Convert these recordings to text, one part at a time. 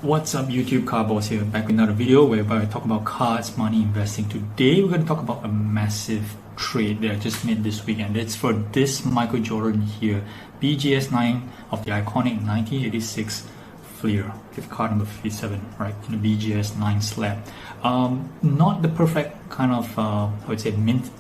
What's up YouTube, Car Boss here, back with another video whereby I talk about cards, money, investing. Today we're going to talk about a massive trade that I just made this weekend. It's for this Michael Jordan here, BGS 9 of the iconic 1986 Fleer, with card number 57, right, in the BGS 9 slab. Not the perfect kind of, I would say, mint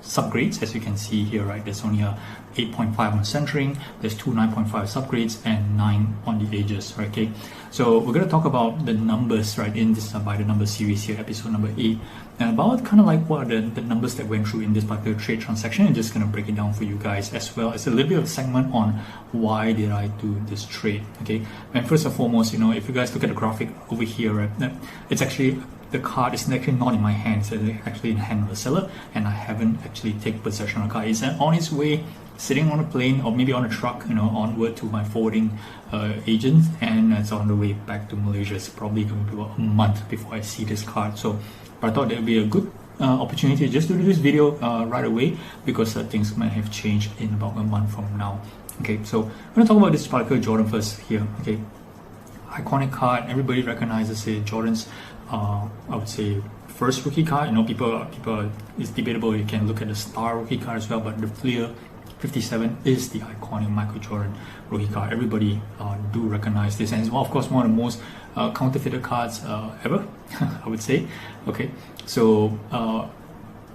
subgrades, as you can see here, right? There's only a 8.5 on centering, there's two 9.5 subgrades and 9 on the edges, right? Okay, so we're going to talk about the numbers, right, in this by the number series here, episode number 8, and about kind of like what are the numbers that went through in this particular trade transaction, and just going to break it down for you guys, as well as a little bit of a segment on why did I do this trade. Okay, and first and foremost, you know, if you guys look at the graphic over here, right, it's actually, the card is actually not in my hands, it's actually in the hand of the seller, and I haven't actually taken possession of the card. It's on its way, sitting on a plane or maybe on a truck, you know, onward to my forwarding agent, and it's on the way back to Malaysia. It's probably going to be about a month before I see this card. So, but I thought that would be a good opportunity just to do this video right away, because things might have changed in about a month from now. Okay, so I'm going to talk about this particular Jordan first here. Okay, iconic card, everybody recognizes it. Jordan's I would say first rookie card. You know, people it's debatable, you can look at the star rookie card as well, but the Fleer 57 is the iconic Michael Jordan rookie card. Everybody do recognize this, and it's of course one of the most counterfeited cards ever, I would say. Okay, so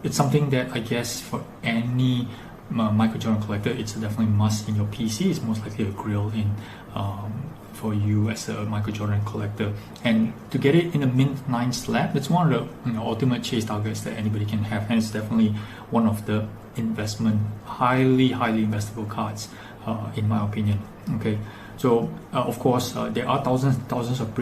it's something that I guess for any Michael Jordan collector, it's definitely must in your PC. It's most likely a grill in for you as a Michael Jordan collector, and to get it in a mint 9 slab, it's one of the ultimate chase targets that anybody can have, and it's definitely one of the investment, highly investable cards in my opinion. Okay, so of course there are thousands of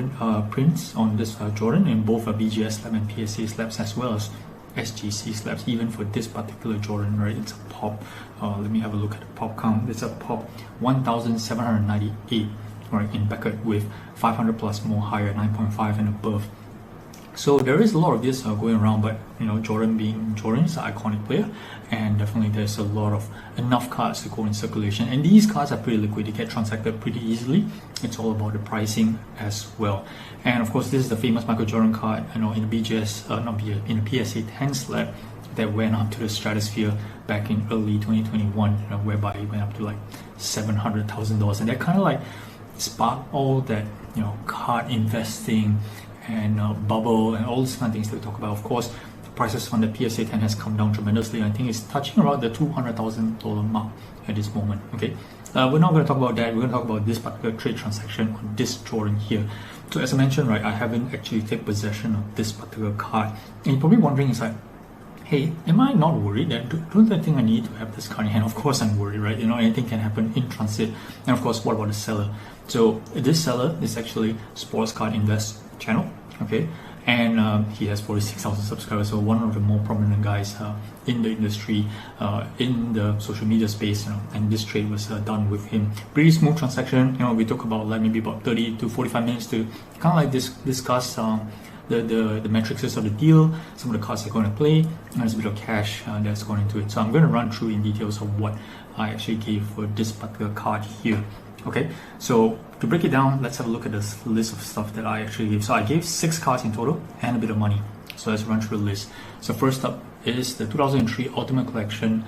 prints on this Jordan in both BGS slab and PSA slabs, as well as SGC slabs. Even for this particular Jordan, right, it's a pop, let me have a look at the pop count. It's a pop 1798, right, in Beckett, with 500 plus more higher, 9.5 and above. So there is a lot of this going around, but you know, Jordan being Jordan, is an iconic player, and definitely there's a lot of enough cards to go in circulation, and these cards are pretty liquid, they get transacted pretty easily. It's all about the pricing as well. And of course, this is the famous Michael Jordan card, you know, in the BGS, not BGS, in the PSA 10 slab that went up to the stratosphere back in early 2021, you know, whereby it went up to like $700,000, and that kind of like sparked all that, you know, card investing and bubble and all these kind of things that we talk about. Of course, the prices on the PSA 10 has come down tremendously. I think it's touching around the $200,000 mark at this moment. Okay, we're not going to talk about that. We're going to talk about this particular trade transaction on this Jordan here. So as I mentioned, right, I haven't actually taken possession of this particular card, and you're probably wondering, is like, hey, am I not worried? That don't I think I need to have this card in hand? Of course I'm worried, right? You know, anything can happen in transit. And of course, what about the seller? So this seller is actually Sports Card Invest channel, okay, and he has 46,000 subscribers, so one of the more prominent guys in the industry, in the social media space, you know, and this trade was done with him. Pretty smooth transaction. You know, we took about like maybe about 30 to 45 minutes to kind of like discuss the metrics of the deal, some of the cards they're going to play, and there's a bit of cash that's going into it. So I'm going to run through in details of what I actually gave for this particular card here. Okay, so to break it down, let's have a look at this list of stuff that I actually gave. So I gave 6 cards in total and a bit of money. So let's run through the list. So first up is the 2003 Ultimate Collection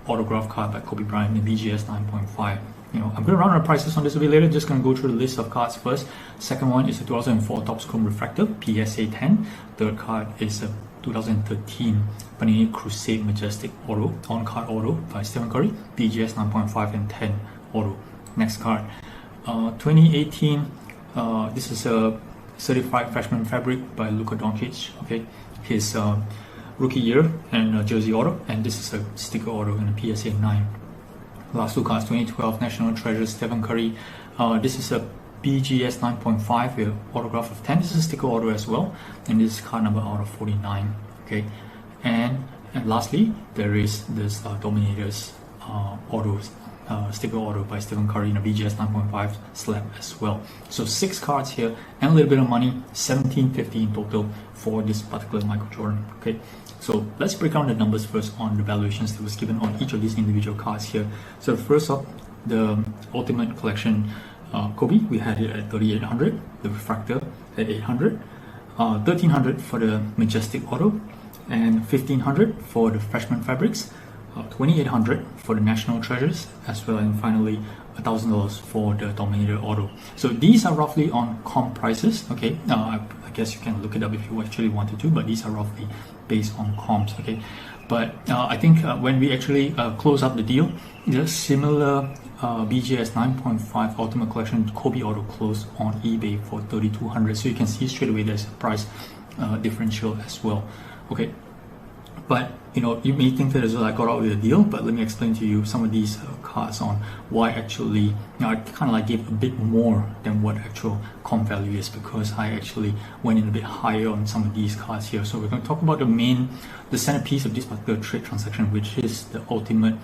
autograph card by Kobe Bryant in BGS 9.5. You know, I'm going to run out of prices on this a bit later. Just going to go through the list of cards first. Second one is the 2004 Topps Chrome Refractor PSA 10. Third card is a 2013 Panini Crusade Majestic Auto, on-card auto by Stephen Curry, BGS 9.5 and 10 auto. Next card, 2018, this is a certified freshman fabric by Luka Doncic, okay, his rookie year and jersey auto, and this is a sticker auto in a PSA 9. Last two cards, 2012 National Treasure Stephen Curry, this is a BGS 9.5 with autograph of 10. This is a sticker auto as well, and this is card number out of 49, okay. And lastly, there is this Dominators autos, sticker auto by Stephen Curry in a BGS 9.5 slab as well. So 6 cards here and a little bit of money, $17.50 in total for this particular Michael Jordan. Okay, so let's break down the numbers first on the valuations that was given on each of these individual cards here. So first up, the Ultimate Collection Kobe, we had it at 3,800. The Refractor at 800. 1,300 for the Majestic Auto, and 1,500 for the Freshman Fabrics. 2,800 for the National Treasures as well, and finally $1,000 for the Dominator Auto. So these are roughly on comp prices. Okay, I guess you can look it up if you actually wanted to, but these are roughly based on comps. Okay, but I think when we actually close up the deal, the similar BGS 9.5 Ultimate Collection Kobe Auto closed on eBay for 3,200. So you can see straight away there's a price differential as well. Okay, but you know, you may think that as well I got out with a deal, but let me explain to you some of these cards on why actually, you know, I kind of like gave a bit more than what actual comp value is, because I actually went in a bit higher on some of these cards here. So we're going to talk about the centerpiece of this particular trade transaction, which is the Ultimate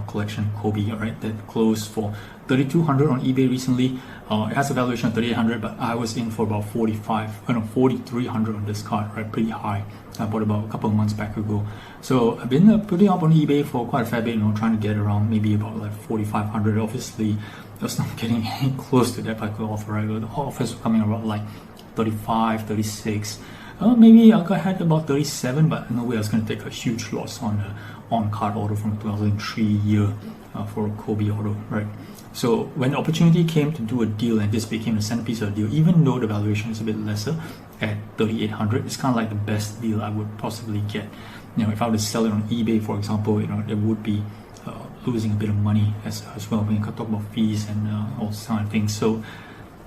Collection Kobe, alright, that closed for 3,200 on eBay recently. It has a valuation of 3,800, but I was in for about 4,300 on this card, right? Pretty high. I bought about a couple of months back ago. So I've been putting up on eBay for quite a fair bit, you know, trying to get around maybe about like 4,500. Obviously, I was not getting any close to that particular offer, right? The offers were coming around like 35, 36. Maybe I had about 37, but no way I was going to take a huge loss on card auto from 2003 year for a Kobe auto, right? So when the opportunity came to do a deal, and this became the centerpiece of the deal, even though the valuation is a bit lesser at 3,800, it's kind of like the best deal I would possibly get. You know, if I were to sell it on eBay, for example, you know, it would be losing a bit of money as well when you talk about fees and all these kind of things. So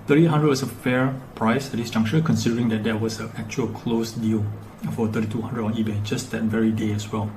3,800 was a fair price at this juncture, considering that there was an actual closed deal for 3,200 on eBay just that very day as well.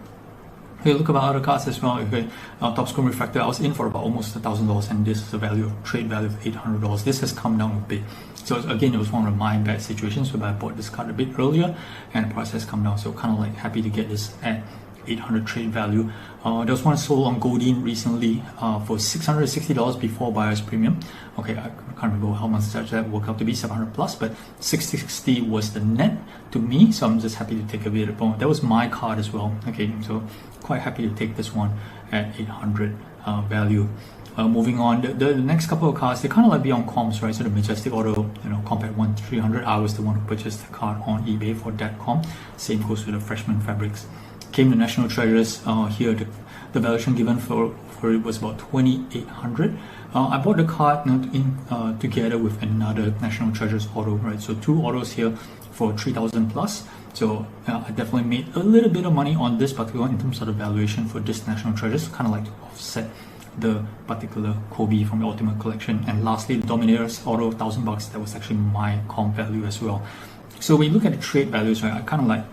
Okay, look about other cards as well. Okay, Top Chrome Refractor, I was in for about almost $1,000, and this is a trade value of $800. This has come down a bit. So again, it was one of my bad situations where I bought this card a bit earlier, and the price has come down. So kind of like happy to get this at 800 trade value. There was one sold on Goldin recently for $660 before buyer's premium. Okay, I can't remember how much that worked out to be, 700 plus, but 660 was the net to me, so I'm just happy to take a bit of bonus. That was my card as well. Okay, so quite happy to take this one at 800 value. Moving on, the next couple of cards, they kind of like beyond comps, right? So the Majestic Auto, you know, comp at 1,300. I was the one who purchased the card on eBay for that comp. Same goes with the Freshman Fabrics. Came the National Treasures here. The valuation given for it was about 2,800. I bought the card together with another National Treasures auto, right? So two autos here for 3,000 plus. So I definitely made a little bit of money on this particular one in terms of the valuation for this National Treasures, kind of like to offset the particular Kobe from the Ultimate Collection. And lastly, the Dominator's auto, $1,000. That was actually my comp value as well. So when you look at the trade values, right, I kind of like,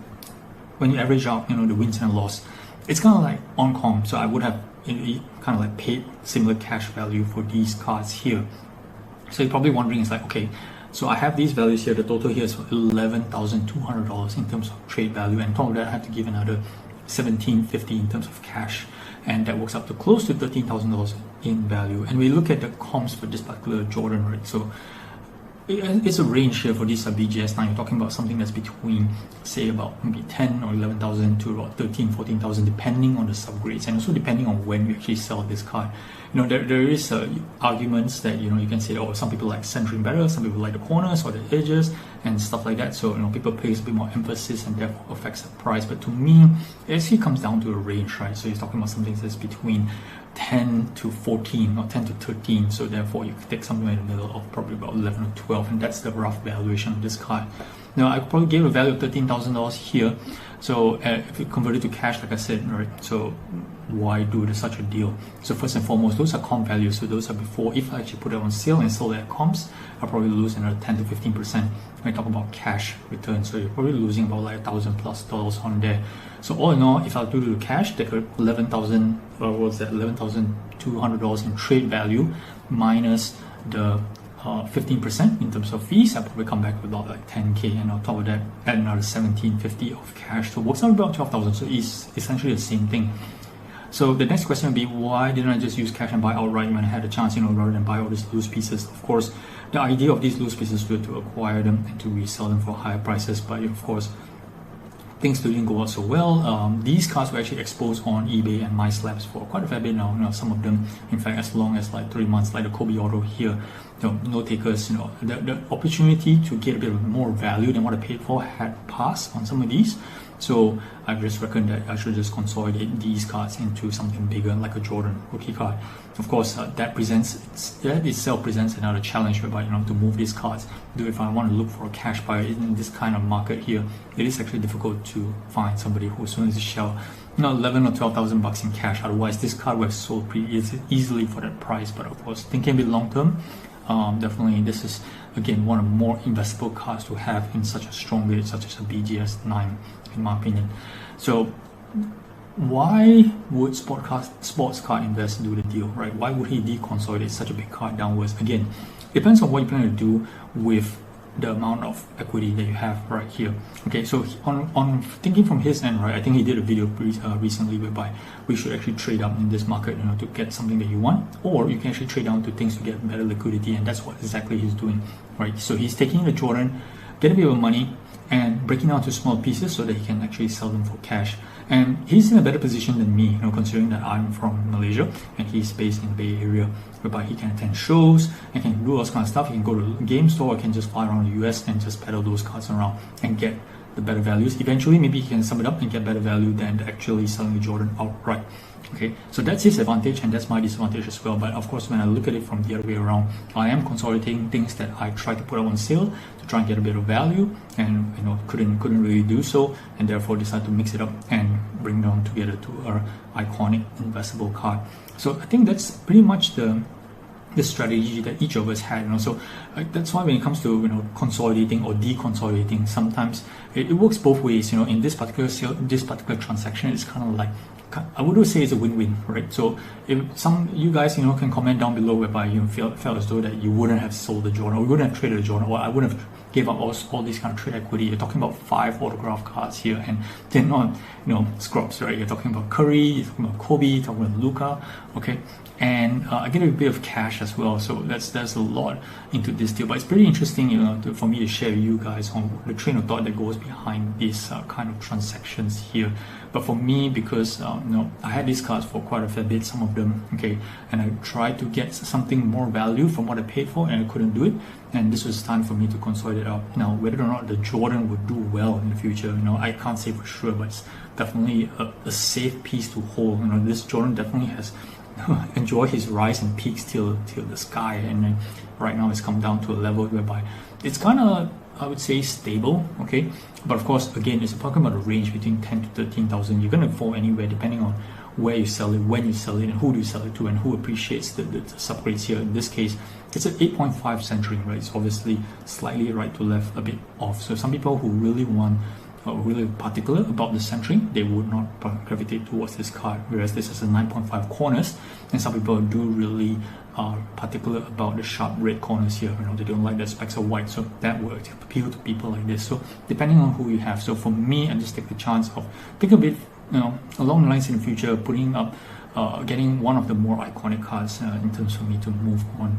when you average out, you know, the wins and loss, it's kind of like on comp. So I would have kind of like paid similar cash value for these cards here. So you're probably wondering, it's like, okay, so I have these values here. The total here is $11,200 in terms of trade value, and on top of that, I have to give another $1,750 in terms of cash, and that works up to close to $13,000 in value. And we look at the comps for this particular Jordan, right? So it's a range here for this BGS. Now you're talking about something that's between, say, about maybe 10 or 11,000 to about 13, 14,000, depending on the subgrades, and also depending on when you actually sell this card. You know, there is arguments that, you know, you can say, oh, some people like centering better, some people like the corners or the edges and stuff like that. So, you know, people place a bit more emphasis and therefore affects the price. But to me, it actually comes down to a range, right? So you're talking about something that's between 10 to 14 or 10 to 13. So therefore, you could take something in the middle of probably about 11 or 12, and that's the rough valuation of this card. Now, I probably gave a value of $13,000 here. So if you convert it to cash, like I said, right? So why do such a deal? So first and foremost, those are comp values. So those are before. If I actually put it on sale and sell it at comps, I'll probably lose another 10 to 15% when I talk about cash return. So you're probably losing about like $1,000 plus on there. So all in all, if I do the cash, take $11,200 in trade value minus the 15% in terms of fees, I'll probably come back with about like 10K, and on top of that, add another 1,750 of cash. So it works out about 12,000. So it's essentially the same thing. So the next question would be, why didn't I just use cash and buy outright when I had a chance, you know, rather than buy all these loose pieces? Of course, the idea of these loose pieces was to acquire them and to resell them for higher prices. But of course, things didn't go out so well. These cards were actually exposed on eBay and MySlabs for quite a fair bit now. Some of them, in fact, as long as like 3 months, like the Kobe Auto here. No takers. The opportunity to get a bit of more value than what I paid for had passed on some of these. So I just reckon that I should just consolidate these cards into something bigger, like a Jordan rookie card. Of course, that itself presents another challenge whereby to move these cards. If I want to look for a cash buyer in this kind of market here, it is actually difficult to find somebody who's willing to shell 11 or 12,000 bucks in cash. Otherwise, this card would have sold pretty easily for that price. But of course, thinking a bit long term, definitely this is again one of the more investable cards to have in such a strong grade such as a BGS 9, in my opinion. So why would Sports Card Invest do the deal, right? Why would he deconsolidate such a big card downwards? Again, depends on what you plan to do with the amount of equity that you have right here. Okay, so on thinking from his end, right, I think he did a video recently whereby we should actually trade up in this market, to get something that you want, or you can actually trade down to things to get better liquidity, and that's what exactly he's doing, right? So he's taking the Jordan, get a bit of money, and breaking down to small pieces so that he can actually sell them for cash. And he's in a better position than me, considering that I'm from Malaysia and he's based in the Bay Area, whereby he can attend shows and can do all this kind of stuff. He can go to a game store, or can just fly around the US and just peddle those cards around and get the better values. Eventually, maybe he can sum it up and get better value than actually selling the Jordan outright. Okay, so that's his advantage and that's my disadvantage as well. But of course, when I look at it from the other way around, I am consolidating things that I try to put up on sale to try and get a bit of value, and couldn't really do so, and therefore decided to mix it up and bring them together to our iconic investable card. So I think that's pretty much the strategy that each of us had. So that's why when it comes to consolidating or deconsolidating, sometimes it works both ways. In this particular transaction, it's kind of like, I would say it's a win-win, right? So if you guys can comment down below whereby you felt as though that you wouldn't have sold the Jordan, or you wouldn't have traded the Jordan, or I wouldn't have gave up all these kind of trade equity. You're talking about 5 autograph cards here, and they're not scrubs, right? You're talking about Curry, you're talking about Kobe, you're talking about Luka, okay? And I get a bit of cash as well, so there's a lot into this deal. But it's pretty interesting, for me to share with you guys on the train of thought that goes behind these kind of transactions here. But for me, because I had these cards for quite a fair bit, some of them, okay, and I tried to get something more value from what I paid for, and I couldn't do it. And this was time for me to consolidate up. Now, whether or not the Jordan would do well in the future, I can't say for sure, but it's definitely a safe piece to hold. This Jordan definitely has enjoyed his rise and peaks till the sky, and then right now it's come down to a level whereby it's kind of, I would say, stable, okay? But of course, again, it's talking about a range between 10 to 13,000. You're going to fall anywhere depending on where you sell it, when you sell it, and who do you sell it to, and who appreciates the subgrades here. In this case, it's an 8.5 centering, right? It's obviously slightly right to left, a bit off. So some people who really want, really particular about the centering, they would not gravitate towards this card, whereas this is a 9.5 corners, and some people do really particular about the sharp red corners here. They don't like the specks of white, so that would appeal to people like this. So depending on who you have. So for me, I just take the chance of think a bit along the lines in the future, putting up getting one of the more iconic cards in terms for me to move on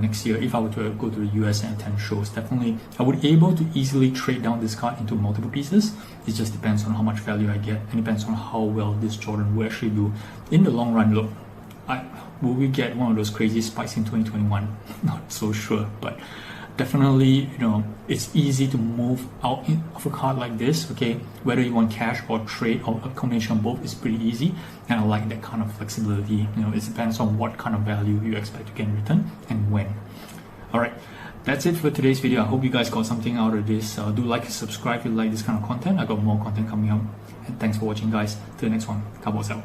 next year. If I were to go to the US and attend shows, definitely I would be able to easily trade down this card into multiple pieces. It just depends on how much value I get, and depends on how well this Jordan will actually do in the long run. Look, will we get one of those crazy spikes in 2021? Not so sure, but definitely, it's easy to move out of a card like this, okay? Whether you want cash or trade or a combination of both is pretty easy, and I like that kind of flexibility. It depends on what kind of value you expect to get in return and when. All right, that's it for today's video. I hope you guys got something out of this. Do like and subscribe if you like this kind of content. I got more content coming up, and thanks for watching, guys. Till the next one, Cowboys out.